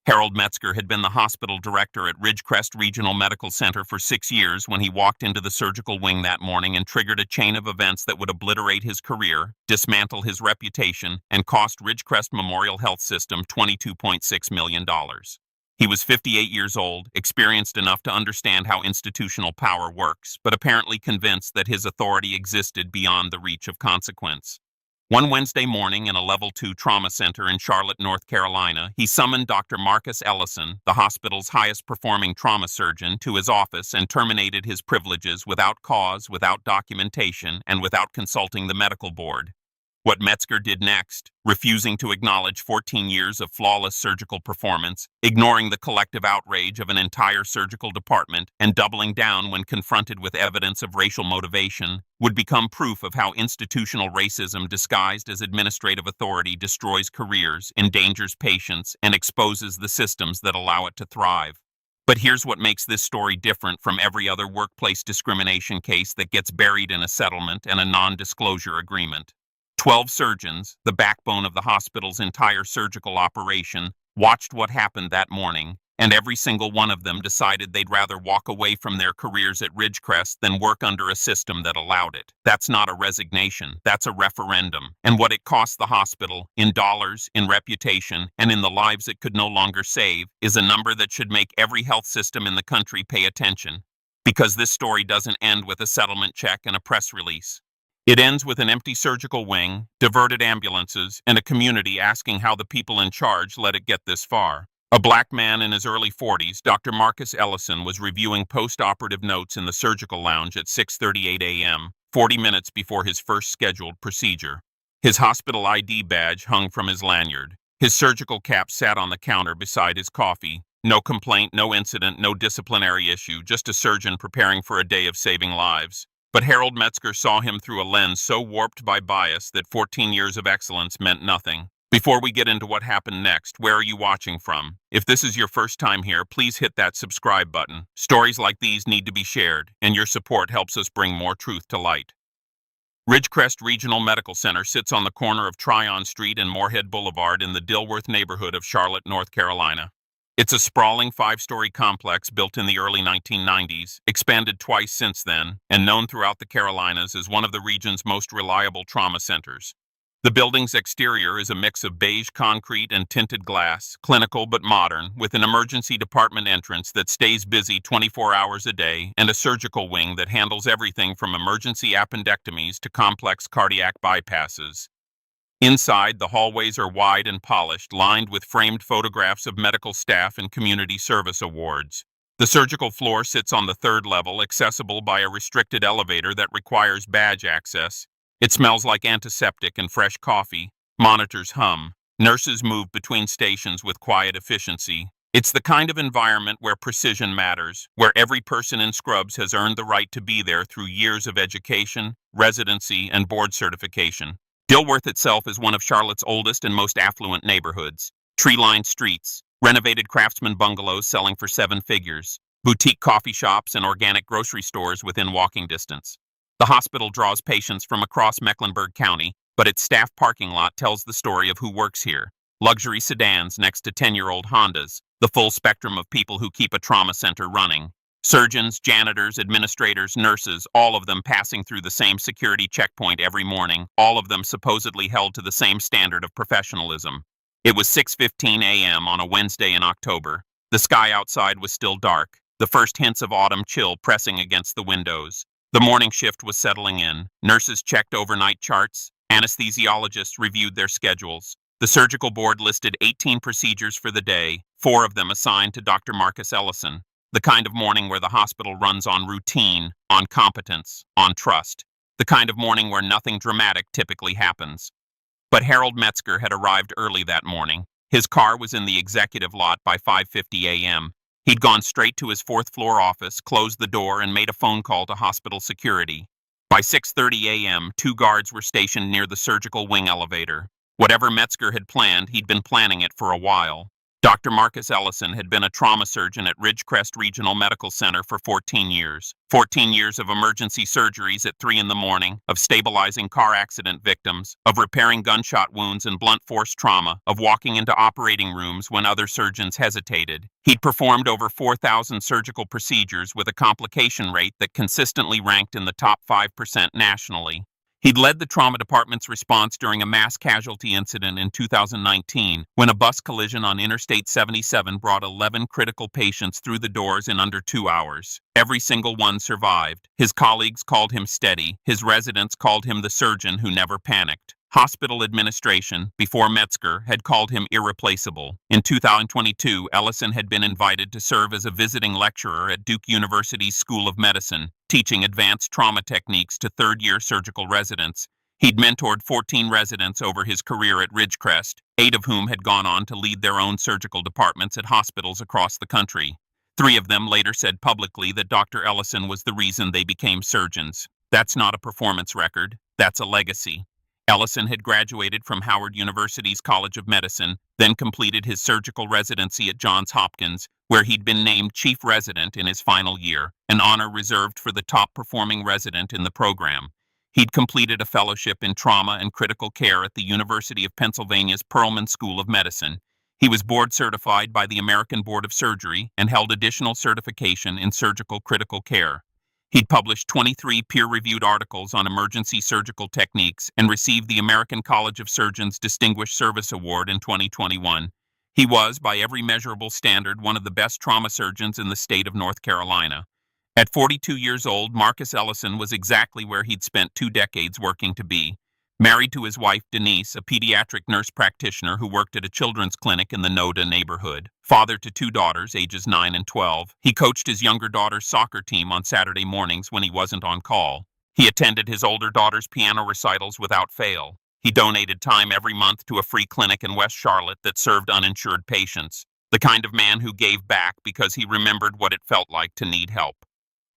Harold Metzger had been the hospital director at Ridgecrest Regional Medical Center for 6 years when he walked into the surgical wing that morning and triggered a chain of events that would obliterate his career, dismantle his reputation, and cost Ridgecrest Memorial Health System $22.6 million. He was 58 years old, experienced enough to understand how institutional power works, but apparently convinced that his authority existed beyond the reach of consequence. One Wednesday morning in a Level 2 trauma center in Charlotte, North Carolina, he summoned Dr. Marcus Ellison, the hospital's highest-performing trauma surgeon, to his office and terminated his privileges without cause, without documentation, and without consulting the medical board. What Metzger did next, refusing to acknowledge 14 years of flawless surgical performance, ignoring the collective outrage of an entire surgical department, and doubling down when confronted with evidence of racial motivation, would become proof of how institutional racism disguised as administrative authority destroys careers, endangers patients, and exposes the systems that allow it to thrive. But here's what makes this story different from every other workplace discrimination case that gets buried in a settlement and a non-disclosure agreement. 12 surgeons, the backbone of the hospital's entire surgical operation, watched what happened that morning, and every single one of them decided they'd rather walk away from their careers at Ridgecrest than work under a system that allowed it. That's not a resignation, that's a referendum. And what it cost the hospital, in dollars, in reputation, and in the lives it could no longer save, is a number that should make every health system in the country pay attention. Because this story doesn't end with a settlement check and a press release. It ends with an empty surgical wing, diverted ambulances, and a community asking how the people in charge let it get this far. A black man in his early 40s, Dr. Marcus Ellison, was reviewing post-operative notes in the surgical lounge at 6:38 a.m., 40 minutes before his first scheduled procedure. His hospital ID badge hung from his lanyard. His surgical cap sat on the counter beside his coffee. No complaint, no incident, no disciplinary issue, just a surgeon preparing for a day of saving lives. But Harold Metzger saw him through a lens so warped by bias that 14 years of excellence meant nothing. Before we get into what happened next, where are you watching from? If this is your first time here, please hit that subscribe button. Stories like these need to be shared, and your support helps us bring more truth to light. Ridgecrest Regional Medical Center sits on the corner of Tryon Street and Moorhead Boulevard in the Dilworth neighborhood of Charlotte, North Carolina. It's a sprawling 5-story complex built in the early 1990s, expanded twice since then, and known throughout the Carolinas as one of the region's most reliable trauma centers. The building's exterior is a mix of beige concrete and tinted glass, clinical but modern, with an emergency department entrance that stays busy 24 hours a day and a surgical wing that handles everything from emergency appendectomies to complex cardiac bypasses. Inside, the hallways are wide and polished, lined with framed photographs of medical staff and community service awards. The surgical floor sits on the 3rd level, accessible by a restricted elevator that requires badge access. It smells like antiseptic and fresh coffee. Monitors hum. Nurses move between stations with quiet efficiency. It's the kind of environment where precision matters, where every person in scrubs has earned the right to be there through years of education, residency, and board certification. Dilworth itself is one of Charlotte's oldest and most affluent neighborhoods. Tree-lined streets, renovated craftsman bungalows selling for 7 figures, boutique coffee shops and organic grocery stores within walking distance. The hospital draws patients from across Mecklenburg County, but its staff parking lot tells the story of who works here. Luxury sedans next to 10-year-old Hondas, the full spectrum of people who keep a trauma center running. Surgeons, janitors, administrators, nurses, all of them passing through the same security checkpoint every morning, all of them supposedly held to the same standard of professionalism. It was 6:15 a.m. on a Wednesday in October. The sky outside was still dark, the first hints of autumn chill pressing against the windows. The morning shift was settling in. Nurses checked overnight charts. Anesthesiologists reviewed their schedules. The surgical board listed 18 procedures for the day, 4 of them assigned to Dr. Marcus Ellison. The kind of morning where the hospital runs on routine, on competence, on trust. The kind of morning where nothing dramatic typically happens. But Harold Metzger had arrived early that morning. His car was in the executive lot by 5:50 a.m. He'd gone straight to his 4th-floor office, closed the door, and made a phone call to hospital security. By 6:30 a.m., 2 guards were stationed near the surgical wing elevator. Whatever Metzger had planned, he'd been planning it for a while. Dr. Marcus Ellison had been a trauma surgeon at Ridgecrest Regional Medical Center for 14 years. 14 years of emergency surgeries at 3 in the morning, of stabilizing car accident victims, of repairing gunshot wounds and blunt force trauma, of walking into operating rooms when other surgeons hesitated. He'd performed over 4,000 surgical procedures with a complication rate that consistently ranked in the top 5% nationally. He'd led the trauma department's response during a mass casualty incident in 2019 when a bus collision on Interstate 77 brought 11 critical patients through the doors in under 2 hours. Every single one survived. His colleagues called him steady. His residents called him the surgeon who never panicked. Hospital administration, before Metzger, had called him irreplaceable. In 2022, Ellison had been invited to serve as a visiting lecturer at Duke University's School of Medicine, teaching advanced trauma techniques to third-year surgical residents. He'd mentored 14 residents over his career at Ridgecrest, 8 of whom had gone on to lead their own surgical departments at hospitals across the country. 3 of them later said publicly that Dr. Ellison was the reason they became surgeons. That's not a performance record, that's a legacy. Ellison had graduated from Howard University's College of Medicine, then completed his surgical residency at Johns Hopkins, where he'd been named chief resident in his final year, an honor reserved for the top-performing resident in the program. He'd completed a fellowship in trauma and critical care at the University of Pennsylvania's Perelman School of Medicine. He was board certified by the American Board of Surgery and held additional certification in surgical critical care. He'd published 23 peer-reviewed articles on emergency surgical techniques and received the American College of Surgeons Distinguished Service Award in 2021. He was, by every measurable standard, one of the best trauma surgeons in the state of North Carolina. At 42 years old, Marcus Ellison was exactly where he'd spent 2 decades working to be. Married to his wife, Denise, a pediatric nurse practitioner who worked at a children's clinic in the Noda neighborhood. Father to 2 daughters, ages 9 and 12. He coached his younger daughter's soccer team on Saturday mornings when he wasn't on call. He attended his older daughter's piano recitals without fail. He donated time every month to a free clinic in West Charlotte that served uninsured patients. The kind of man who gave back because he remembered what it felt like to need help.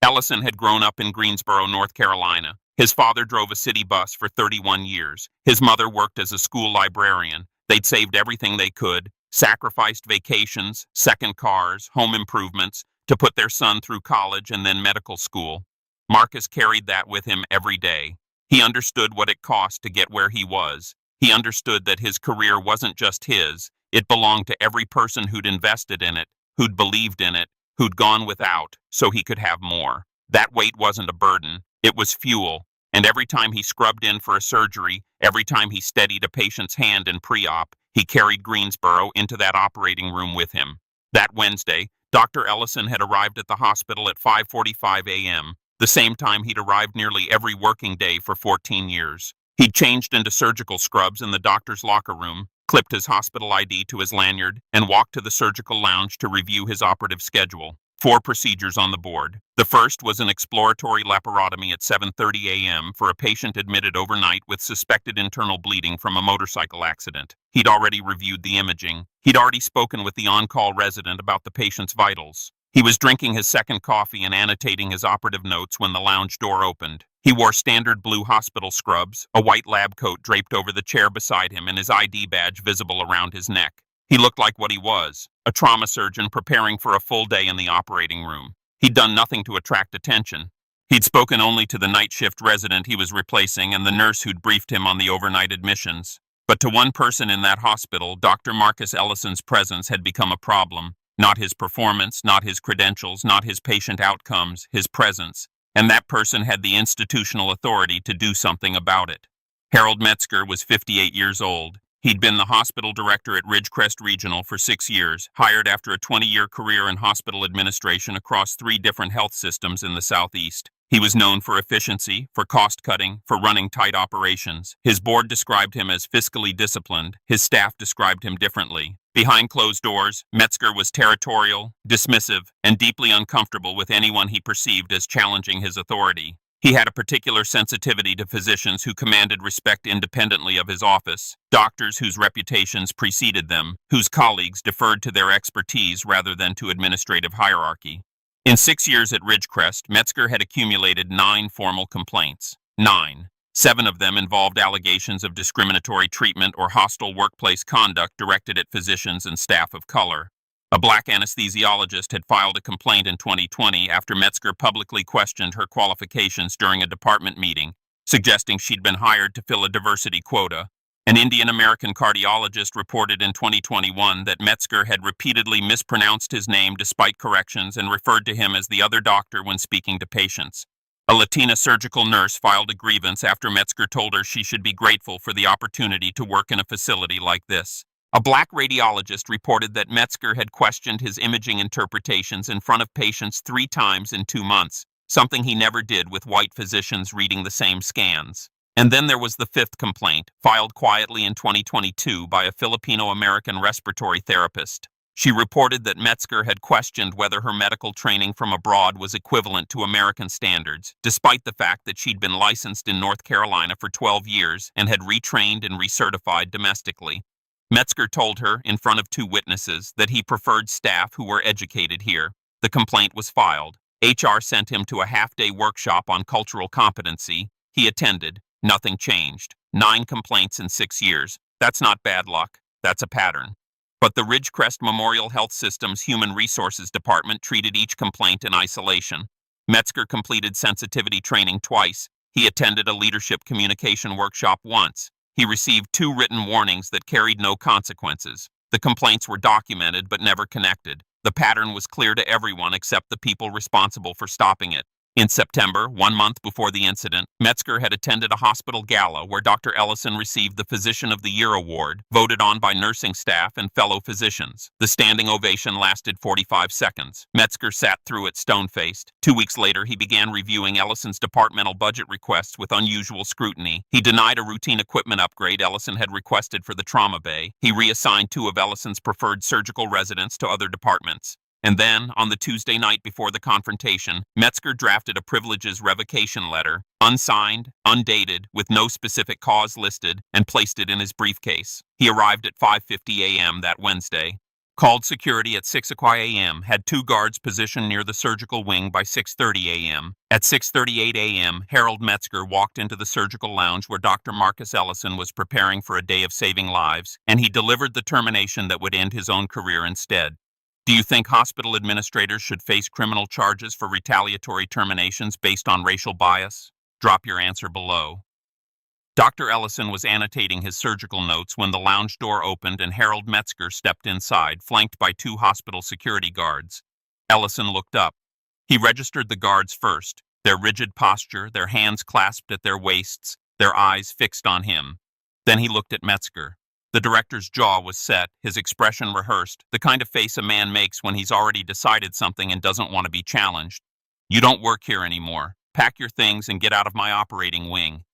Ellison had grown up in Greensboro, North Carolina. His father drove a city bus for 31 years. His mother worked as a school librarian. They'd saved everything they could, sacrificed vacations, second cars, home improvements, to put their son through college and then medical school. Marcus carried that with him every day. He understood what it cost to get where he was. He understood that his career wasn't just his. It belonged to every person who'd invested in it, who'd believed in it, who'd gone without, so he could have more. That weight wasn't a burden. It was fuel, and every time he scrubbed in for a surgery, every time he steadied a patient's hand in pre-op, he carried Greensboro into that operating room with him. That Wednesday, Dr. Ellison had arrived at the hospital at 5:45 a.m., the same time he'd arrived nearly every working day for 14 years. He'd changed into surgical scrubs in the doctor's locker room, clipped his hospital ID to his lanyard, and walked to the surgical lounge to review his operative schedule. 4 procedures on the board. The first was an exploratory laparotomy at 7:30 a.m. for a patient admitted overnight with suspected internal bleeding from a motorcycle accident. He'd already reviewed the imaging. He'd already spoken with the on-call resident about the patient's vitals. He was drinking his second coffee and annotating his operative notes when the lounge door opened. He wore standard blue hospital scrubs, a white lab coat draped over the chair beside him, and his ID badge visible around his neck. He looked like what he was, a trauma surgeon preparing for a full day in the operating room. He'd done nothing to attract attention. He'd spoken only to the night shift resident he was replacing and the nurse who'd briefed him on the overnight admissions. But to one person in that hospital, Dr. Marcus Ellison's presence had become a problem. Not his performance, not his credentials, not his patient outcomes, his presence. And that person had the institutional authority to do something about it. Harold Metzger was 58 years old. He'd been the hospital director at Ridgecrest Regional for 6 years, hired after a 20-year career in hospital administration across 3 different health systems in the Southeast. He was known for efficiency, for cost-cutting, for running tight operations. His board described him as fiscally disciplined. His staff described him differently. Behind closed doors, Metzger was territorial, dismissive, and deeply uncomfortable with anyone he perceived as challenging his authority. He had a particular sensitivity to physicians who commanded respect independently of his office, doctors whose reputations preceded them, whose colleagues deferred to their expertise rather than to administrative hierarchy. In 6 years at Ridgecrest, Metzger had accumulated 9 formal complaints. 9. 7 of them involved allegations of discriminatory treatment or hostile workplace conduct directed at physicians and staff of color. A black anesthesiologist had filed a complaint in 2020 after Metzger publicly questioned her qualifications during a department meeting, suggesting she'd been hired to fill a diversity quota. An Indian-American cardiologist reported in 2021 that Metzger had repeatedly mispronounced his name despite corrections and referred to him as the other doctor when speaking to patients. A Latina surgical nurse filed a grievance after Metzger told her she should be grateful for the opportunity to work in a facility like this. A black radiologist reported that Metzger had questioned his imaging interpretations in front of patients 3 times in 2 months, something he never did with white physicians reading the same scans. And then there was the 5th complaint, filed quietly in 2022 by a Filipino-American respiratory therapist. She reported that Metzger had questioned whether her medical training from abroad was equivalent to American standards, despite the fact that she'd been licensed in North Carolina for 12 years and had retrained and recertified domestically. Metzger told her, in front of 2 witnesses, that he preferred staff who were educated here. The complaint was filed. HR sent him to a half-day workshop on cultural competency. He attended. Nothing changed. 9 complaints in 6 years. That's not bad luck. That's a pattern. But the Ridgecrest Memorial Health System's Human Resources Department treated each complaint in isolation. Metzger completed sensitivity training twice. He attended a leadership communication workshop once. He received 2 written warnings that carried no consequences. The complaints were documented but never connected. The pattern was clear to everyone except the people responsible for stopping it. In September, 1 month before the incident, Metzger had attended a hospital gala where Dr. Ellison received the Physician of the Year award, voted on by nursing staff and fellow physicians. The standing ovation lasted 45 seconds. Metzger sat through it stone-faced. 2 weeks later, he began reviewing Ellison's departmental budget requests with unusual scrutiny. He denied a routine equipment upgrade Ellison had requested for the trauma bay. He reassigned 2 of Ellison's preferred surgical residents to other departments. And then, on the Tuesday night before the confrontation, Metzger drafted a privileges revocation letter, unsigned, undated, with no specific cause listed, and placed it in his briefcase. He arrived at 5:50 a.m. that Wednesday. Called security at 6 a.m., had 2 guards positioned near the surgical wing by 6:30 a.m. At 6:38 a.m., Harold Metzger walked into the surgical lounge where Dr. Marcus Ellison was preparing for a day of saving lives, and he delivered the termination that would end his own career instead. Do you think hospital administrators should face criminal charges for retaliatory terminations based on racial bias? Drop your answer below. Dr. Ellison was annotating his surgical notes when the lounge door opened and Harold Metzger stepped inside, flanked by 2 hospital security guards. Ellison looked up. He registered the guards first, their rigid posture, their hands clasped at their waists, their eyes fixed on him. Then he looked at Metzger. The director's jaw was set, his expression rehearsed, the kind of face a man makes when he's already decided something and doesn't want to be challenged. You don't work here anymore. Pack your things and get out of my operating wing.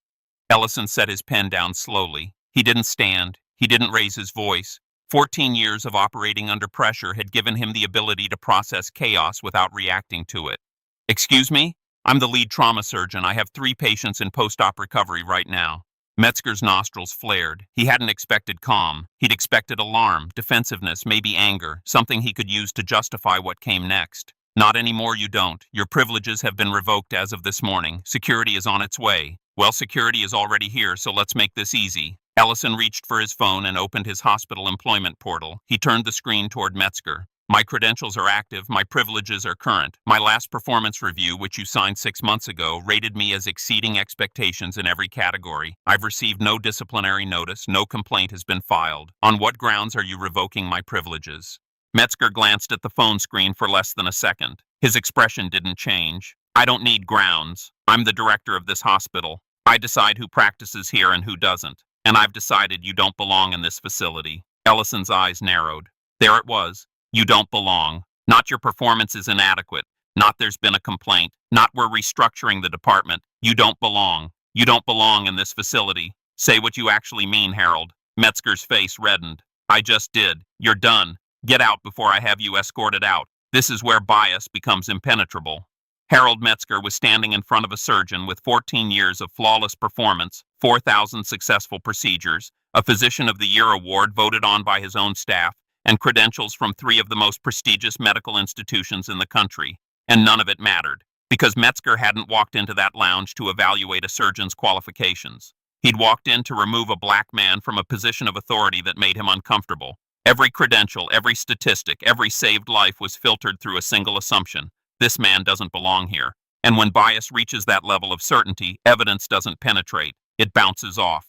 Ellison set his pen down slowly. He didn't stand. He didn't raise his voice. 14 years of operating under pressure had given him the ability to process chaos without reacting to it. Excuse me? I'm the lead trauma surgeon. I have 3 patients in post-op recovery right now. Metzger's nostrils flared. He hadn't expected calm. He'd expected alarm, defensiveness, maybe anger, something he could use to justify what came next. Not anymore, you don't. Your privileges have been revoked as of this morning. Security is on its way. Well, security is already here, so let's make this easy. Ellison reached for his phone and opened his hospital employment portal. He turned the screen toward Metzger. My credentials are active, my privileges are current. My last performance review, which you signed 6 months ago, rated me as exceeding expectations in every category. I've received no disciplinary notice, no complaint has been filed. On what grounds are you revoking my privileges? Metzger glanced at the phone screen for less than a second. His expression didn't change. I don't need grounds. I'm the director of this hospital. I decide who practices here and who doesn't. And I've decided you don't belong in this facility. Ellison's eyes narrowed. There it was. You don't belong. Not your performance is inadequate. Not there's been a complaint. Not we're restructuring the department. You don't belong. You don't belong in this facility. Say what you actually mean, Harold. Metzger's face reddened. I just did. You're done. Get out before I have you escorted out. This is where bias becomes impenetrable. Harold Metzger was standing in front of a surgeon with 14 years of flawless performance, 4,000 successful procedures, a Physician of the Year award voted on by his own staff, and credentials from 3 of the most prestigious medical institutions in the country. And none of it mattered. Because Metzger hadn't walked into that lounge to evaluate a surgeon's qualifications. He'd walked in to remove a black man from a position of authority that made him uncomfortable. Every credential, every statistic, every saved life was filtered through a single assumption. This man doesn't belong here. And when bias reaches that level of certainty, evidence doesn't penetrate. It bounces off.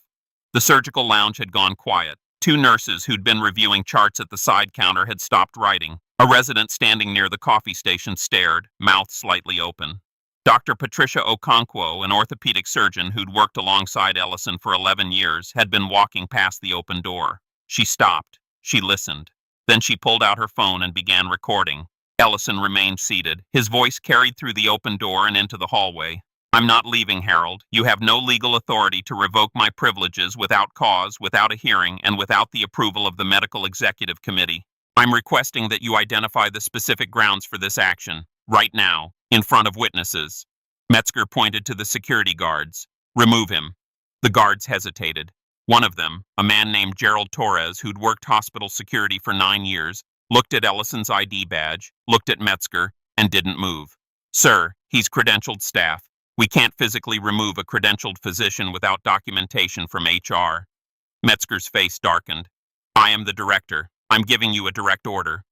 The surgical lounge had gone quiet. Two nurses who'd been reviewing charts at the side counter had stopped writing. A resident standing near the coffee station stared, mouth slightly open. Dr. Patricia Okonkwo, an orthopedic surgeon who'd worked alongside Ellison for 11 years, had been walking past the open door. She stopped. She listened. Then she pulled out her phone and began recording. Ellison remained seated. His voice carried through the open door and into the hallway. "I'm not leaving, Harold. You have no legal authority to revoke my privileges without cause, without a hearing, and without the approval of the Medical Executive Committee. I'm requesting that you identify the specific grounds for this action, right now, in front of witnesses." Metzger pointed to the security guards. "Remove him." The guards hesitated. One of them, a man named Gerald Torres, who'd worked hospital security for 9 years, looked at Ellison's ID badge, looked at Metzger, and didn't move. "Sir, he's credentialed staff. We can't physically remove a credentialed physician without documentation from HR." Metzger's face darkened. "I am the director. I'm giving you a direct order."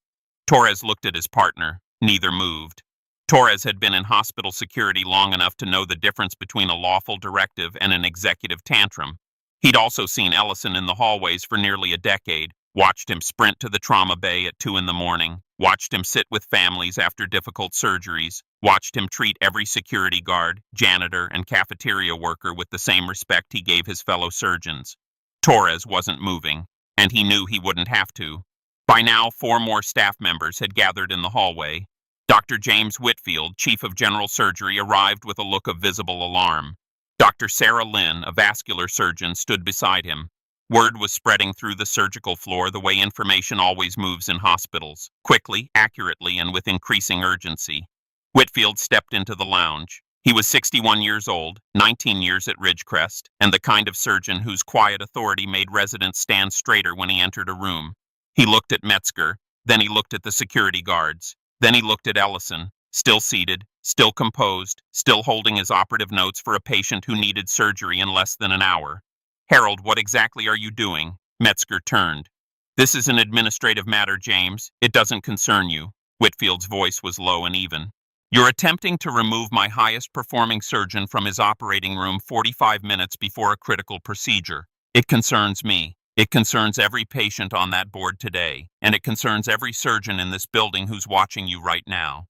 Torres looked at his partner. Neither moved. Torres had been in hospital security long enough to know the difference between a lawful directive and an executive tantrum. He'd also seen Ellison in the hallways for nearly a decade, watched him sprint to the trauma bay at 2 a.m, watched him sit with families after difficult surgeries, watched him treat every security guard, janitor, and cafeteria worker with the same respect he gave his fellow surgeons. Torres wasn't moving, and he knew he wouldn't have to. By now, 4 more staff members had gathered in the hallway. Dr. James Whitfield, chief of general surgery, arrived with a look of visible alarm. Dr. Sarah Lynn, a vascular surgeon, stood beside him. Word was spreading through the surgical floor the way information always moves in hospitals, quickly, accurately, and with increasing urgency. Whitfield stepped into the lounge. He was 61 years old, 19 years at Ridgecrest, and the kind of surgeon whose quiet authority made residents stand straighter when he entered a room. He looked at Metzger, then he looked at the security guards, then he looked at Ellison, still seated, still composed, still holding his operative notes for a patient who needed surgery in less than an hour. "Harold, what exactly are you doing?" Metzger turned. "This is an administrative matter, James. It doesn't concern you." Whitfield's voice was low and even. "You're attempting to remove my highest performing surgeon from his operating room 45 minutes before a critical procedure. It concerns me. It concerns every patient on that board today, and it concerns every surgeon in this building who's watching you right now."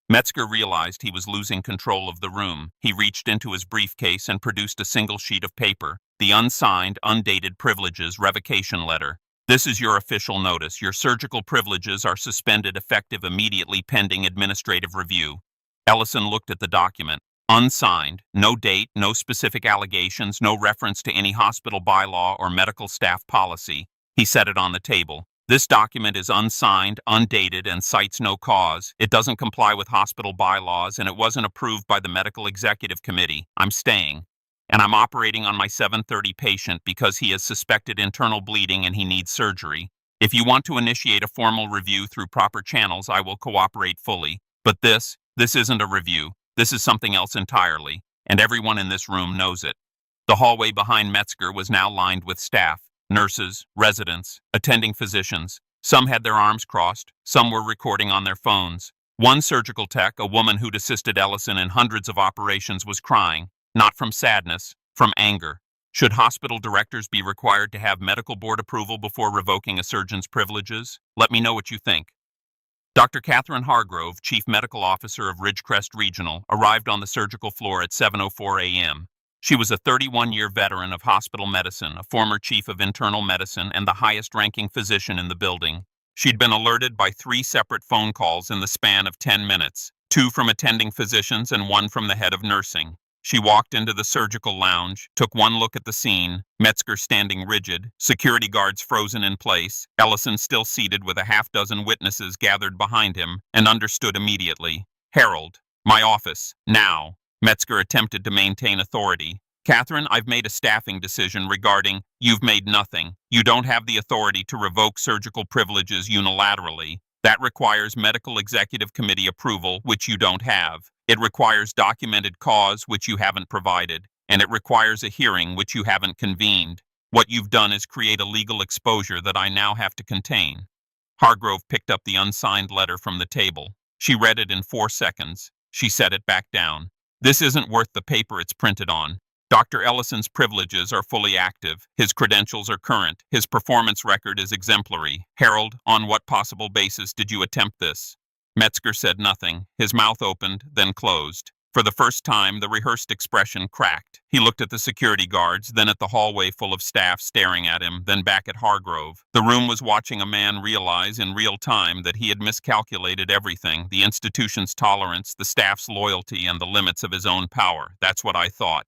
Metzger realized he was losing control of the room. He reached into his briefcase and produced a single sheet of paper, the unsigned, undated privileges revocation letter. "This is your official notice. Your surgical privileges are suspended effective immediately pending administrative review." Ellison looked at the document. Unsigned, no date, no specific allegations, no reference to any hospital bylaw or medical staff policy. He set it on the table. "This document is unsigned, undated, and cites no cause. It doesn't comply with hospital bylaws, and it wasn't approved by the Medical Executive Committee. I'm staying. And I'm operating on my 7:30 patient because he has suspected internal bleeding and he needs surgery. If you want to initiate a formal review through proper channels, I will cooperate fully. But this isn't a review. This is something else entirely, and everyone in this room knows it." The hallway behind Metzger was now lined with staff, nurses, residents, attending physicians. Some had their arms crossed, some were recording on their phones. One surgical tech, a woman who'd assisted Ellison in hundreds of operations, was crying, not from sadness, from anger. Should hospital directors be required to have medical board approval before revoking a surgeon's privileges? Let me know what you think. Dr. Catherine Hargrove, Chief Medical Officer of Ridgecrest Regional, arrived on the surgical floor at 7:04 a.m. She was a 31-year veteran of hospital medicine, a former chief of internal medicine, and the highest-ranking physician in the building. She'd been alerted by 3 separate phone calls in the span of 10 minutes, 2 from attending physicians and 1 from the head of nursing. She walked into the surgical lounge, took one look at the scene, Metzger standing rigid, security guards frozen in place, Ellison still seated with a half-dozen witnesses gathered behind him, and understood immediately. "Harold, my office, now." Metzger attempted to maintain authority. "Catherine, I've made a staffing decision regarding—" "You've made nothing. You don't have the authority to revoke surgical privileges unilaterally. That requires Medical Executive Committee approval, which you don't have. It requires documented cause, which you haven't provided, and it requires a hearing, which you haven't convened. What you've done is create a legal exposure that I now have to contain." Hargrove picked up the unsigned letter from the table. She read it in 4 seconds. She set it back down. "This isn't worth the paper it's printed on. Dr. Ellison's privileges are fully active. His credentials are current. His performance record is exemplary. Harold, on what possible basis did you attempt this?" Metzger said nothing. His mouth opened, then closed. For the first time, the rehearsed expression cracked. He looked at the security guards, then at the hallway full of staff staring at him, then back at Hargrove. The room was watching a man realize in real time that he had miscalculated everything: the institution's tolerance, the staff's loyalty, and the limits of his own power. "That's what I thought."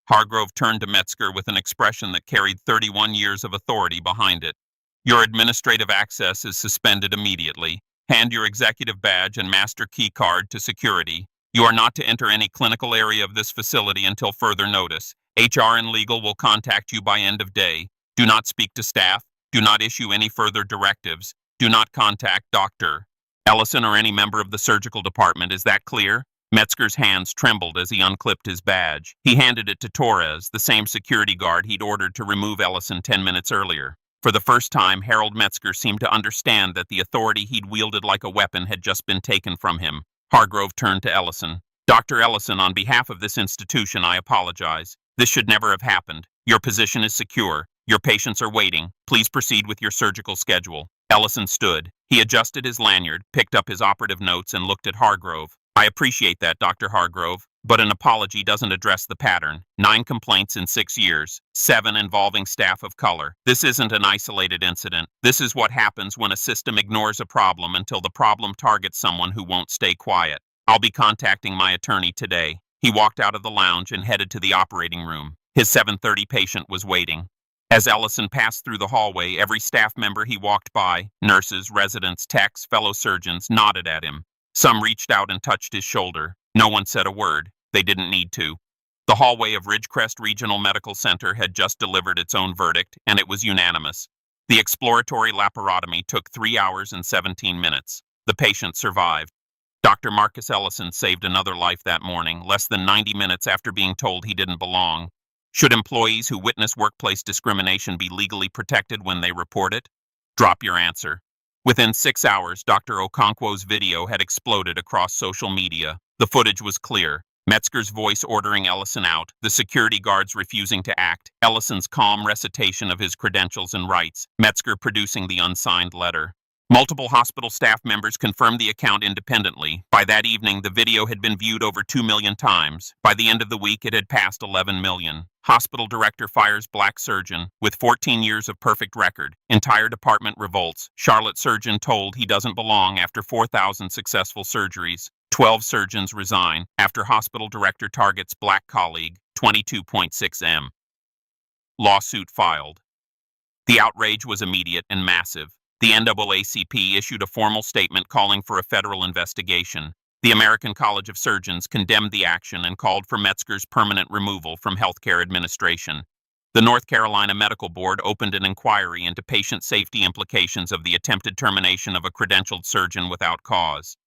Hargrove turned to Metzger with an expression that carried 31 years of authority behind it. "Your administrative access is suspended immediately. Hand your executive badge and master key card to security. You are not to enter any clinical area of this facility until further notice. HR and legal will contact you by end of day. Do not speak to staff. Do not issue any further directives. Do not contact Dr. Ellison or any member of the surgical department. Is that clear?" Metzger's hands trembled as he unclipped his badge. He handed it to Torres, the same security guard he'd ordered to remove Ellison 10 minutes earlier. For the first time, Harold Metzger seemed to understand that the authority he'd wielded like a weapon had just been taken from him. Hargrove turned to Ellison. "Dr. Ellison, on behalf of this institution, I apologize. This should never have happened. Your position is secure. Your patients are waiting. Please proceed with your surgical schedule." Ellison stood. He adjusted his lanyard, picked up his operative notes, and looked at Hargrove. "I appreciate that, Dr. Hargrove, but an apology doesn't address the pattern. 9 complaints in 6 years, 7 involving staff of color. This isn't an isolated incident. This is what happens when a system ignores a problem until the problem targets someone who won't stay quiet. I'll be contacting my attorney today." He walked out of the lounge and headed to the operating room. His 7:30 patient was waiting. As Ellison passed through the hallway, every staff member he walked by, nurses, residents, techs, fellow surgeons, nodded at him. Some reached out and touched his shoulder. No one said a word. They didn't need to. The hallway of Ridgecrest Regional Medical Center had just delivered its own verdict, and it was unanimous. The exploratory laparotomy took 3 hours and 17 minutes. The patient survived. Dr. Marcus Ellison saved another life that morning, less than 90 minutes after being told he didn't belong. Should employees who witness workplace discrimination be legally protected when they report it? Drop your answer. Within 6 hours, Dr. Okonkwo's video had exploded across social media. The footage was clear. Metzger's voice ordering Ellison out, the security guards refusing to act, Ellison's calm recitation of his credentials and rights, Metzger producing the unsigned letter. Multiple hospital staff members confirmed the account independently. By that evening, the video had been viewed over 2 million times. By the end of the week, it had passed 11 million. Hospital director fires black surgeon with 14 years of perfect record. Entire department revolts. Charlotte surgeon told he doesn't belong after 4,000 successful surgeries. 12 surgeons resign after hospital director targets black colleague. 22.6 M. Lawsuit filed. The outrage was immediate and massive. The NAACP issued a formal statement calling for a federal investigation. The American College of Surgeons condemned the action and called for Metzger's permanent removal from healthcare administration. The North Carolina Medical Board opened an inquiry into patient safety implications of the attempted termination of a credentialed surgeon without cause.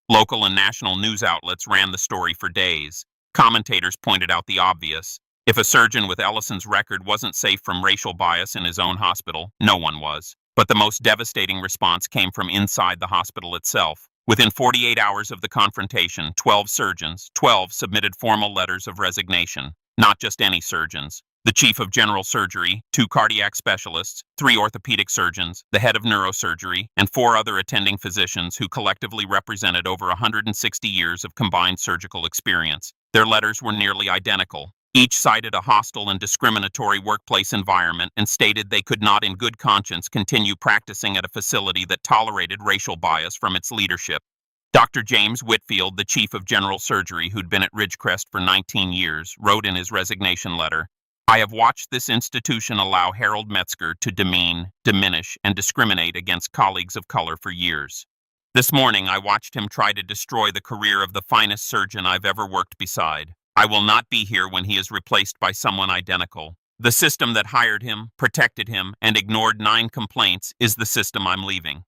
Local and national news outlets ran the story for days. Commentators pointed out the obvious. If a surgeon with Ellison's record wasn't safe from racial bias in his own hospital, no one was. But the most devastating response came from inside the hospital itself. Within 48 hours of the confrontation, 12 surgeons, 12 submitted formal letters of resignation. Not just any surgeons. The chief of general surgery, 2 cardiac specialists, 3 orthopedic surgeons, the head of neurosurgery, and 4 other attending physicians who collectively represented over 160 years of combined surgical experience. Their letters were nearly identical. Each cited a hostile and discriminatory workplace environment and stated they could not in good conscience continue practicing at a facility that tolerated racial bias from its leadership. Dr. James Whitfield, the chief of general surgery who'd been at Ridgecrest for 19 years, wrote in his resignation letter, "I have watched this institution allow Harold Metzger to demean, diminish, and discriminate against colleagues of color for years. This morning I watched him try to destroy the career of the finest surgeon I've ever worked beside. I will not be here when he is replaced by someone identical. The system that hired him, protected him, and ignored 9 complaints is the system I'm leaving."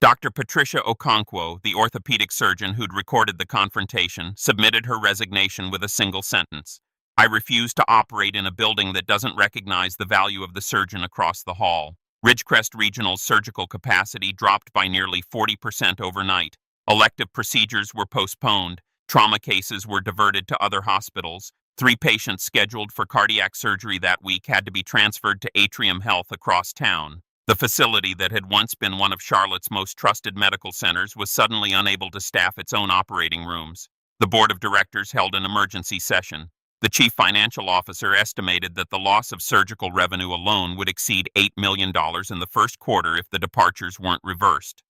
Dr. Patricia Okonkwo, the orthopedic surgeon who'd recorded the confrontation, submitted her resignation with a single sentence. I refuse to operate in a building that doesn't recognize the value of the surgeon across the hall. Ridgecrest Regional's surgical capacity dropped by nearly 40% overnight. Elective procedures were postponed. Trauma cases were diverted to other hospitals. 3 patients scheduled for cardiac surgery that week had to be transferred to Atrium Health across town. The facility that had once been one of Charlotte's most trusted medical centers was suddenly unable to staff its own operating rooms. The board of directors held an emergency session. The chief financial officer estimated that the loss of surgical revenue alone would exceed $8 million in the first quarter if the departures weren't reversed.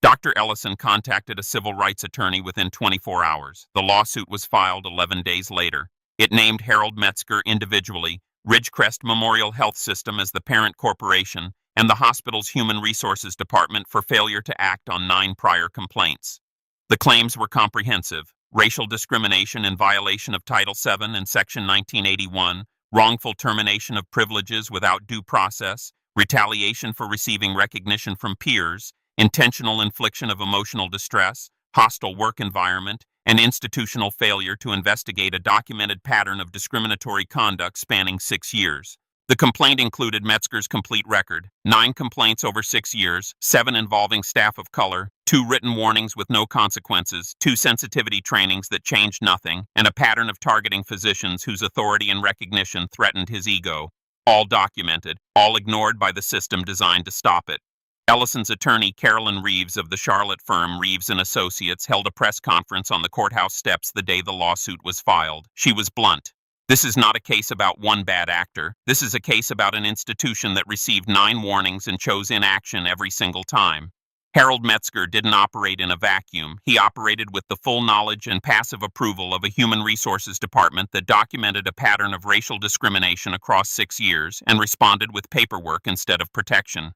Dr. Ellison contacted a civil rights attorney within 24 hours. The lawsuit was filed 11 days later. It named Harold Metzger individually, Ridgecrest Memorial Health System as the parent corporation, and the hospital's Human Resources Department for failure to act on 9 prior complaints. The claims were comprehensive: racial discrimination in violation of Title VII and Section 1981, wrongful termination of privileges without due process, retaliation for receiving recognition from peers, intentional infliction of emotional distress, hostile work environment, and institutional failure to investigate a documented pattern of discriminatory conduct spanning 6 years. The complaint included Metzger's complete record: 9 complaints over 6 years, 7 involving staff of color, 2 written warnings with no consequences, 2 sensitivity trainings that changed nothing, and a pattern of targeting physicians whose authority and recognition threatened his ego. All documented, all ignored by the system designed to stop it. Ellison's attorney, Carolyn Reeves of the Charlotte firm Reeves & Associates, held a press conference on the courthouse steps the day the lawsuit was filed. She was blunt. This is not a case about one bad actor. This is a case about an institution that received 9 warnings and chose inaction every single time. Harold Metzger didn't operate in a vacuum. He operated with the full knowledge and passive approval of a Human Resources Department that documented a pattern of racial discrimination across 6 years and responded with paperwork instead of protection.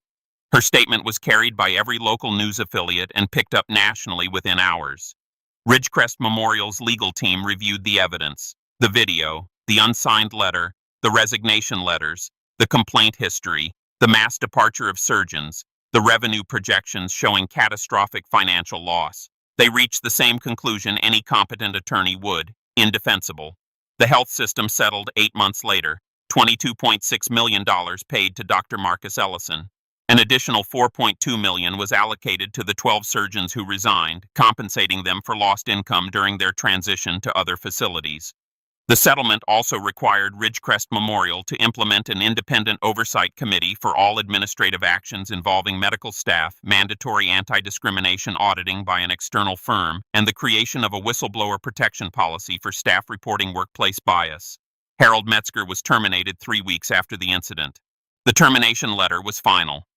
Her statement was carried by every local news affiliate and picked up nationally within hours. Ridgecrest Memorial's legal team reviewed the evidence: the video, the unsigned letter, the resignation letters, the complaint history, the mass departure of surgeons, the revenue projections showing catastrophic financial loss. They reached the same conclusion any competent attorney would: indefensible. The health system settled 8 months later, $22.6 million paid to Dr. Marcus Ellison. An additional $4.2 million was allocated to the 12 surgeons who resigned, compensating them for lost income during their transition to other facilities. The settlement also required Ridgecrest Memorial to implement an independent oversight committee for all administrative actions involving medical staff, mandatory anti-discrimination auditing by an external firm, and the creation of a whistleblower protection policy for staff reporting workplace bias. Harold Metzger was terminated 3 weeks after the incident. The termination letter was final.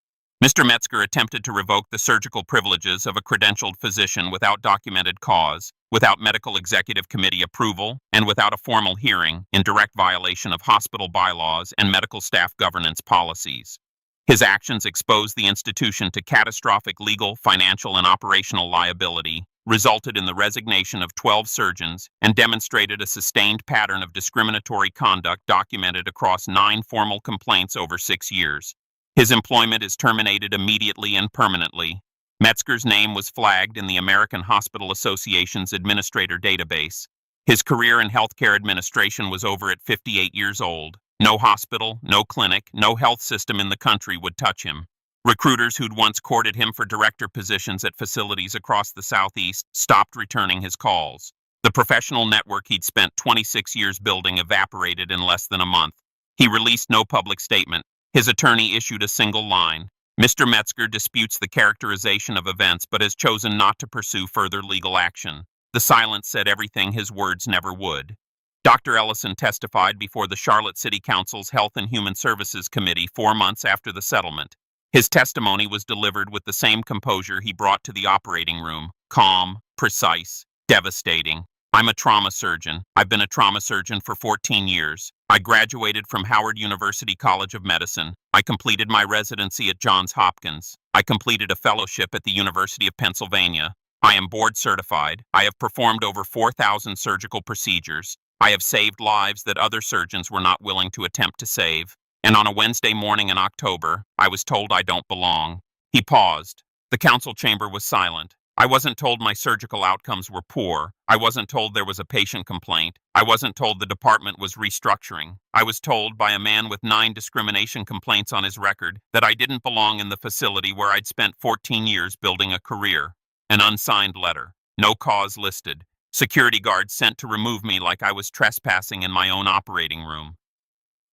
Mr. Metzger attempted to revoke the surgical privileges of a credentialed physician without documented cause, without medical executive committee approval, and without a formal hearing, in direct violation of hospital bylaws and medical staff governance policies. His actions exposed the institution to catastrophic legal, financial, and operational liability, resulted in the resignation of 12 surgeons, and demonstrated a sustained pattern of discriminatory conduct documented across 9 formal complaints over 6 years. His employment is terminated immediately and permanently. Metzger's name was flagged in the American Hospital Association's administrator database. His career in healthcare administration was over at 58 years old. No hospital, no clinic, no health system in the country would touch him. Recruiters who'd once courted him for director positions at facilities across the Southeast stopped returning his calls. The professional network he'd spent 26 years building evaporated in less than a month. He released no public statement. His attorney issued a single line: Mr. Metzger disputes the characterization of events but has chosen not to pursue further legal action. The silence said everything his words never would. Dr. Ellison testified before the Charlotte City Council's Health and Human Services Committee 4 months after the settlement. His testimony was delivered with the same composure he brought to the operating room: calm, precise, devastating. I'm a trauma surgeon. I've been a trauma surgeon for 14 years. I graduated from Howard University College of Medicine. I completed my residency at Johns Hopkins. I completed a fellowship at the University of Pennsylvania. I am board certified. I have performed over 4,000 surgical procedures. I have saved lives that other surgeons were not willing to attempt to save. And on a Wednesday morning in October, I was told I don't belong. He paused. The council chamber was silent. I wasn't told my surgical outcomes were poor. I wasn't told there was a patient complaint. I wasn't told the department was restructuring. I was told by a man with 9 discrimination complaints on his record that I didn't belong in the facility where I'd spent 14 years building a career. An unsigned letter. No cause listed. Security guards sent to remove me like I was trespassing in my own operating room.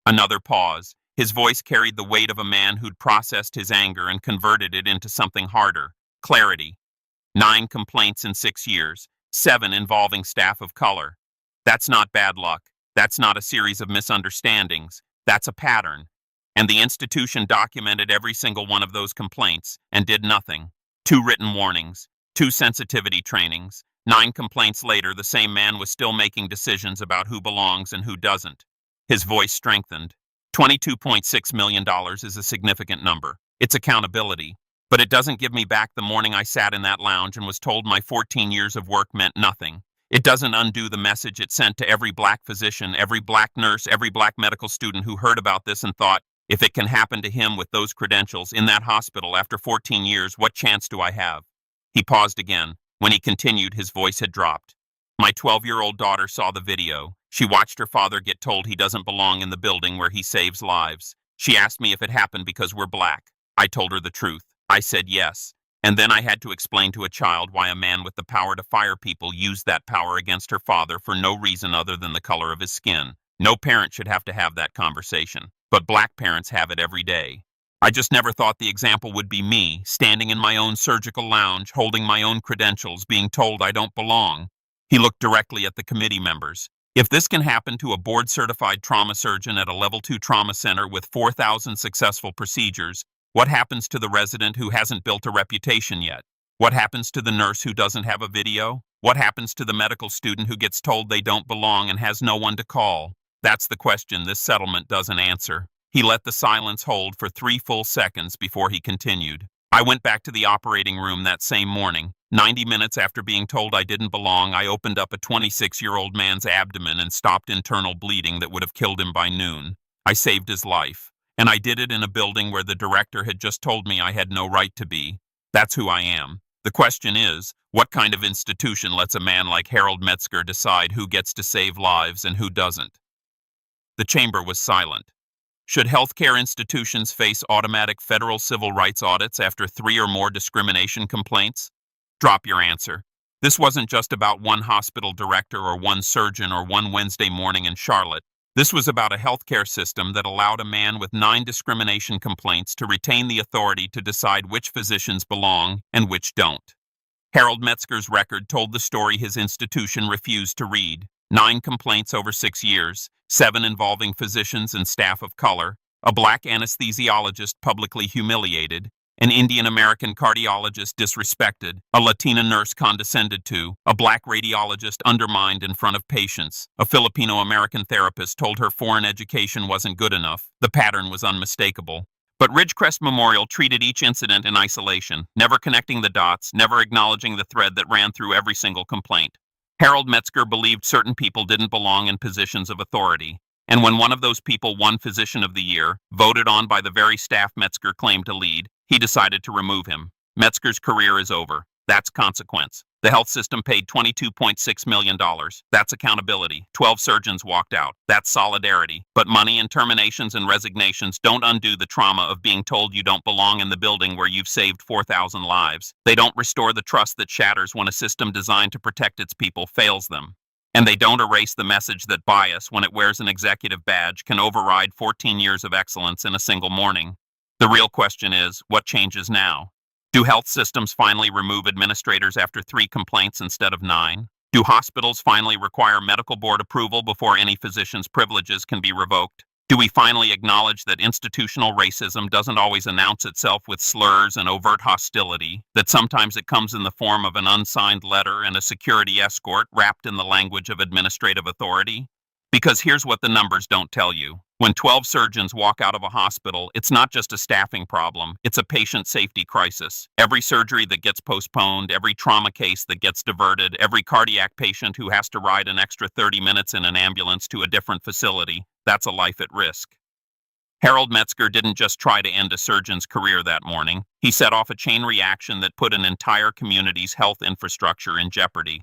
Another pause. His voice carried the weight of a man who'd processed his anger and converted it into something harder. Clarity. 9 complaints in 6 years, 7 involving staff of color. That's not bad luck. That's not a series of misunderstandings. That's a pattern. And the institution documented every single one of those complaints and did nothing. 2 written warnings, 2 sensitivity trainings. 9 complaints later, the same man was still making decisions about who belongs and who doesn't. His voice strengthened. $22.6 million is a significant number. It's accountability. But it doesn't give me back the morning I sat in that lounge and was told my 14 years of work meant nothing. It doesn't undo the message it sent to every black physician, every black nurse, every black medical student who heard about this and thought, if it can happen to him with those credentials in that hospital after 14 years, what chance do I have? He paused again. When he continued, his voice had dropped. My 12-year-old daughter saw the video. She watched her father get told he doesn't belong in the building where he saves lives. She asked me if it happened because we're black. I told her the truth. I said yes, and then I had to explain to a child why a man with the power to fire people used that power against her father for no reason other than the color of his skin. No parent should have to have that conversation, but black parents have it every day. I just never thought the example would be me, standing in my own surgical lounge, holding my own credentials, being told I don't belong. He looked directly at the committee members. If this can happen to a board-certified trauma surgeon at a level 2 trauma center with 4,000 successful procedures, what happens to the resident who hasn't built a reputation yet? What happens to the nurse who doesn't have a video? What happens to the medical student who gets told they don't belong and has no one to call? That's the question this settlement doesn't answer. He let the silence hold for 3 full seconds before he continued. I went back to the operating room that same morning. 90 minutes after being told I didn't belong, I opened up a 26-year-old man's abdomen and stopped internal bleeding that would have killed him by noon. I saved his life. And I did it in a building where the director had just told me I had no right to be. That's who I am. The question is, what kind of institution lets a man like Harold Metzger decide who gets to save lives and who doesn't? The chamber was silent. Should healthcare institutions face automatic federal civil rights audits after 3 or more discrimination complaints? Drop your answer. This wasn't just about one hospital director or one surgeon or one Wednesday morning in Charlotte. This was about a healthcare system that allowed a man with 9 discrimination complaints to retain the authority to decide which physicians belong and which don't. Harold Metzger's record told the story his institution refused to read. 9 complaints over 6 years, 7 involving physicians and staff of color, a black anesthesiologist publicly humiliated, an Indian American cardiologist disrespected, a Latina nurse condescended to, a black radiologist undermined in front of patients, a Filipino American therapist told her foreign education wasn't good enough. The pattern was unmistakable. But Ridgecrest Memorial treated each incident in isolation, never connecting the dots, never acknowledging the thread that ran through every single complaint. Harold Metzger believed certain people didn't belong in positions of authority. And when one of those people won Physician of the Year, voted on by the very staff Metzger claimed to lead, he decided to remove him. Metzger's career is over. That's consequence. The health system paid $22.6 million. That's accountability. 12 surgeons walked out. That's solidarity. But money and terminations and resignations don't undo the trauma of being told you don't belong in the building where you've saved 4,000 lives. They don't restore the trust that shatters when a system designed to protect its people fails them. And they don't erase the message that bias, when it wears an executive badge, can override 14 years of excellence in a single morning. The real question is, what changes now? Do health systems finally remove administrators after 3 complaints instead of 9? Do hospitals finally require medical board approval before any physician's privileges can be revoked? Do we finally acknowledge that institutional racism doesn't always announce itself with slurs and overt hostility, that sometimes it comes in the form of an unsigned letter and a security escort wrapped in the language of administrative authority? Because here's what the numbers don't tell you. When 12 surgeons walk out of a hospital, it's not just a staffing problem, it's a patient safety crisis. Every surgery that gets postponed, every trauma case that gets diverted, every cardiac patient who has to ride an extra 30 minutes in an ambulance to a different facility, that's a life at risk. Harold Metzger didn't just try to end a surgeon's career that morning. He set off a chain reaction that put an entire community's health infrastructure in jeopardy.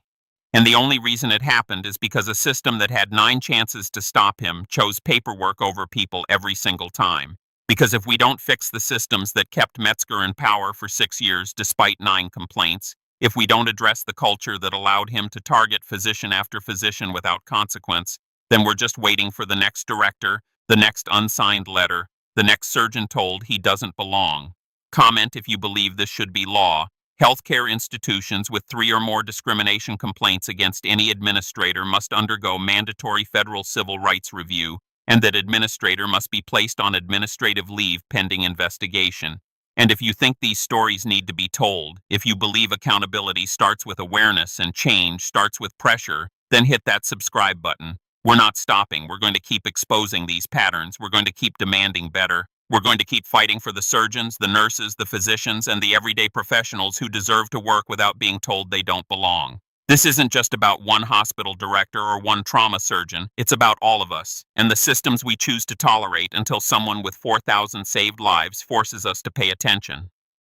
And the only reason it happened is because a system that had 9 chances to stop him chose paperwork over people every single time. Because if we don't fix the systems that kept Metzger in power for 6 years despite 9 complaints, if we don't address the culture that allowed him to target physician after physician without consequence, then we're just waiting for the next director, the next unsigned letter, the next surgeon told he doesn't belong. Comment if you believe this should be law. Healthcare institutions with 3 or more discrimination complaints against any administrator must undergo mandatory federal civil rights review, and that administrator must be placed on administrative leave pending investigation. And if you think these stories need to be told, if you believe accountability starts with awareness and change starts with pressure, then hit that subscribe button. We're not stopping. We're going to keep exposing these patterns. We're going to keep demanding better. We're going to keep fighting for the surgeons, the nurses, the physicians, and the everyday professionals who deserve to work without being told they don't belong. This isn't just about one hospital director or one trauma surgeon. It's about all of us and the systems we choose to tolerate until someone with 4,000 saved lives forces us to pay attention.